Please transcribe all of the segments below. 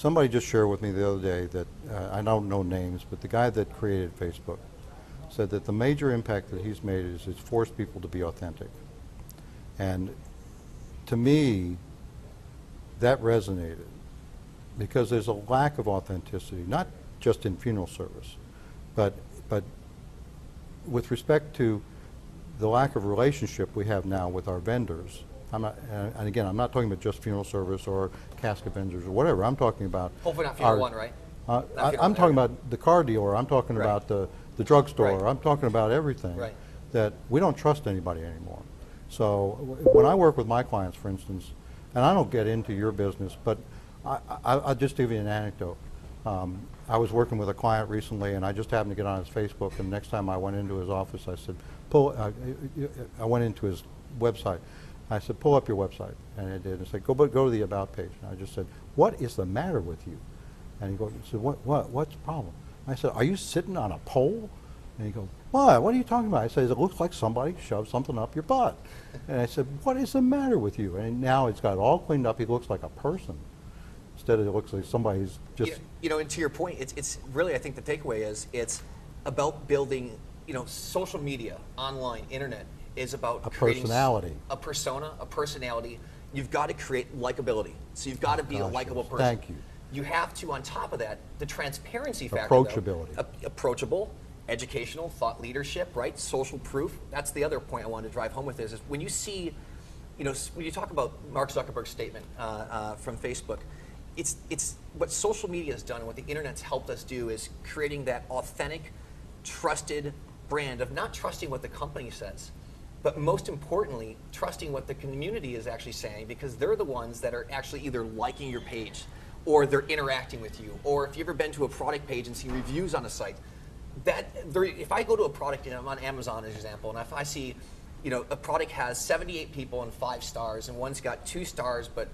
somebody just shared with me the other day that, I don't know names, but the guy that created Facebook said that the major impact that he's made is it's forced people to be authentic. And to me, that resonated because there's a lack of authenticity, not just in funeral service, but with respect to the lack of relationship we have now with our vendors. And again, I'm not talking about just funeral service or casket vendors or whatever. I'm talking about hopefully not Funeral One, right? I'm talking about the car dealer. I'm talking about the drugstore. Right. I'm talking about everything. Right. That we don't trust anybody anymore. So when I work with my clients, for instance, and I don't get into your business, but I'll just give you an anecdote. I was working with a client recently, and I just happened to get on his Facebook, and the next time I went into his office, I said, I went into his website. I said, pull up your website, and it did. I said, go to the About page. And I just said, what is the matter with you? And he said, what's the problem? I said, are you sitting on a pole? And he goes, what are you talking about? I said, it looks like somebody shoved something up your butt. And I said, what is the matter with you? And now it's got it all cleaned up. He looks like a person. Instead of it looks like somebody's just... And to your point, it's really, I think the takeaway is, it's about building, social media, online, internet, is about a personality. A persona, a personality. You've got to create likability. So you've got to be a likable person. Thank you. You have to, on top of that, the transparency factor. Approachability. Approachable, educational, thought leadership, right? Social proof. That's the other point I wanted to drive home with is when you see, when you talk about Mark Zuckerberg's statement from Facebook, it's what social media has done and what the internet's helped us do is creating that authentic, trusted brand of not trusting what the company says, but most importantly, trusting what the community is actually saying, because they're the ones that are actually either liking your page or they're interacting with you. Or if you've ever been to a product page and seen reviews on a site, if I go to a product, I'm on Amazon as an example, and if I see, a product has 78 people and 5 stars, and one's got 2 stars, but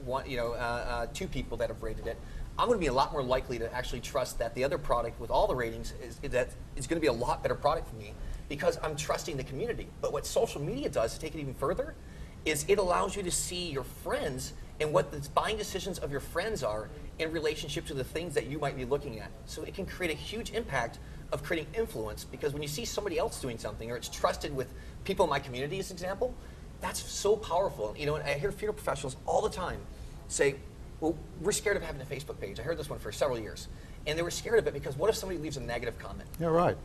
2 people that have rated it, I'm going to be a lot more likely to actually trust that the other product with all the ratings is going to be a lot better product for me, because I'm trusting the community. But what social media does, to take it even further, is it allows you to see your friends and what the buying decisions of your friends are in relationship to the things that you might be looking at. So it can create a huge impact of creating influence, because when you see somebody else doing something, or it's trusted with people in my community as an example, that's so powerful. And I hear funeral professionals all the time say, well, we're scared of having a Facebook page. I heard this one for several years. And they were scared of it because what if somebody leaves a negative comment? Yeah, right.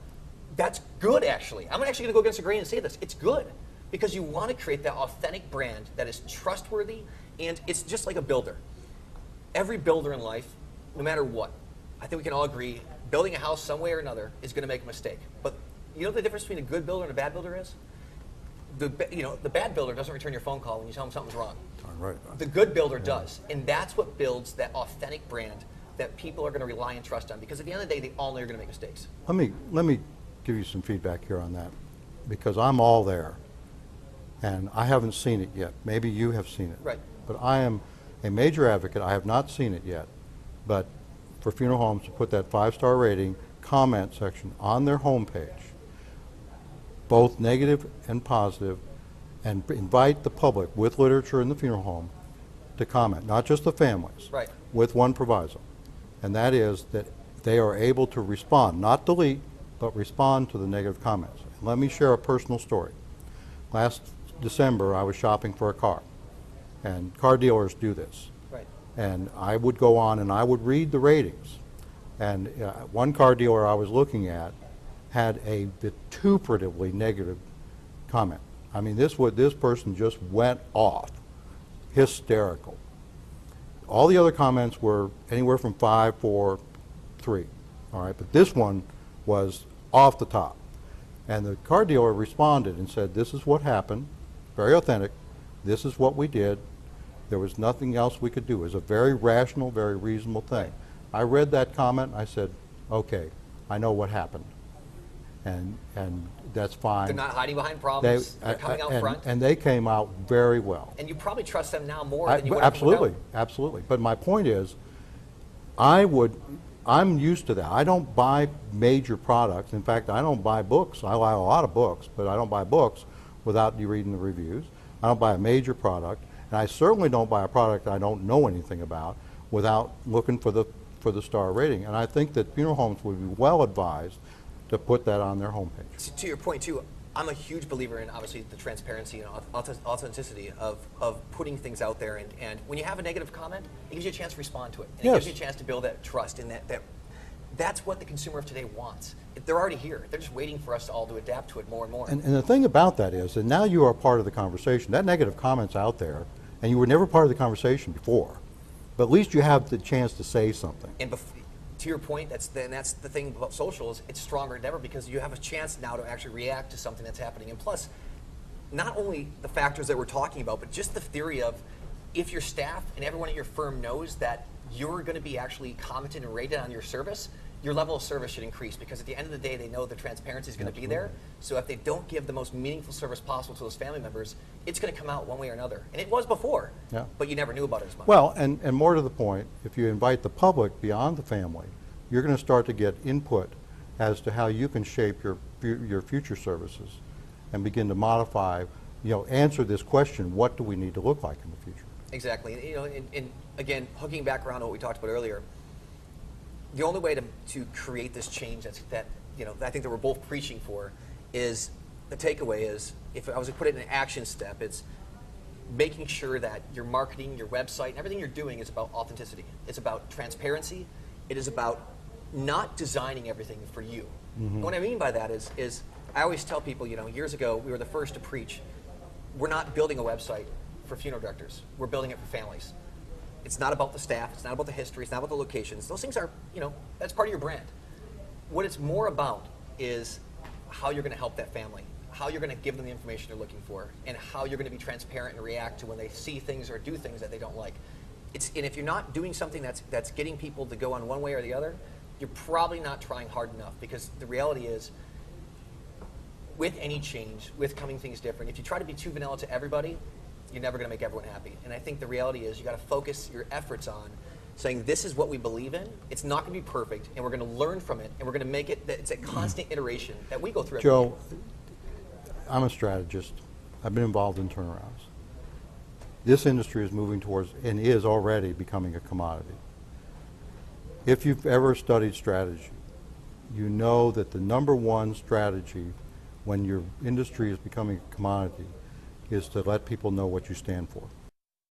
That's good, actually. I'm actually going to go against the grain and say this. It's good, because you want to create that authentic brand that is trustworthy, and it's just like a builder. Every builder in life, no matter what, I think we can all agree, building a house some way or another is going to make a mistake. But you know what the difference between a good builder and a bad builder is? The bad builder doesn't return your phone call when you tell him something's wrong. Right. The good builder does, and that's what builds that authentic brand that people are going to rely and trust on, because at the end of the day, they all know you're going to make mistakes. Let me give you some feedback here on that, because I'm all there, and I haven't seen it yet. Maybe you have seen it. Right. But I am a major advocate. I have not seen it yet, but for funeral homes to put that 5-star rating comment section on their homepage, both negative and positive, and invite the public with literature in the funeral home to comment, not just the families, right, with one proviso, and that is that they are able to respond, not delete, but respond to the negative comments. And let me share a personal story. Last December, I was shopping for a car, and car dealers do this. Right. And I would go on and I would read the ratings. And one car dealer I was looking at had a vituperatively negative comment. I mean, this person just went off, hysterical. All the other comments were anywhere from 5, 4, 3. All right, but this one was off the top. And the car dealer responded and said, this is what happened, very authentic, this is what we did, there was nothing else we could do. It was a very rational, very reasonable thing. I read that comment, I said, okay, I know what happened. And that's fine. They're not hiding behind problems. They're coming out front. And they came out very well. And you probably trust them now more than you would absolutely, absolutely. But my point is, I'm used to that. I don't buy major products. In fact, I don't buy books. I buy a lot of books, but I don't buy books without you reading the reviews. I don't buy a major product, and I certainly don't buy a product I don't know anything about without looking for the for the star rating. And I think that funeral homes would be well advised to put that on their homepage. To your point too, I'm a huge believer in obviously the transparency and authenticity of putting things out there. And when you have a negative comment, it gives you a chance to respond to it. And Yes. it gives you a chance to build that trust and that's what the consumer of today wants. They're already here. They're just waiting for us all to adapt to it more and more. And the thing about that is that now you are part of the conversation. That negative comment's out there, and you were never part of the conversation before. But at least you have the chance to say something. And to your point, that's the thing about social is it's stronger than ever because you have a chance now to actually react to something that's happening. And plus, not only the factors that we're talking about, but just the theory of if your staff and everyone at your firm knows that you're going to be actually commented and rated on your service, your level of service should increase because at the end of the day, they know the transparency is going to be there. So if they don't give the most meaningful service possible to those family members, it's going to come out one way or another. And it was before, but you never knew about it as much. Well, and more to the point, if you invite the public beyond the family, you're going to start to get input as to how you can shape your future services and begin to modify, answer this question, what do we need to look like in the future? Exactly. And again, hooking back around to what we talked about earlier, the only way to create this change that I think that we're both preaching for is the takeaway is, if I was to put it in an action step, it's making sure that your marketing, your website, and everything you're doing is about authenticity. It's about transparency. It is about not designing everything for you. And what I mean by that is I always tell people, years ago, we were the first to preach, we're not building a website for funeral directors. We're building it for families. It's not about the staff. It's not about the history. It's not about the locations. Those things are, that's part of your brand. What it's more about is how you're going to help that family, how you're going to give them the information they're looking for, and how you're going to be transparent and react to when they see things or do things that they don't like. And if you're not doing something that's getting people to go on one way or the other, you're probably not trying hard enough because the reality is, with any change, with coming things different, if you try to be too vanilla to everybody, you're never going to make everyone happy. And I think the reality is you got to focus your efforts on saying this is what we believe in. It's not going to be perfect, and we're going to learn from it, and we're going to make it that it's a constant iteration that we go through. Joe, I'm a strategist. I've been involved in turnarounds. This industry is moving towards and is already becoming a commodity. If you've ever studied strategy, you know that the number one strategy when your industry is becoming a commodity is to let people know what you stand for.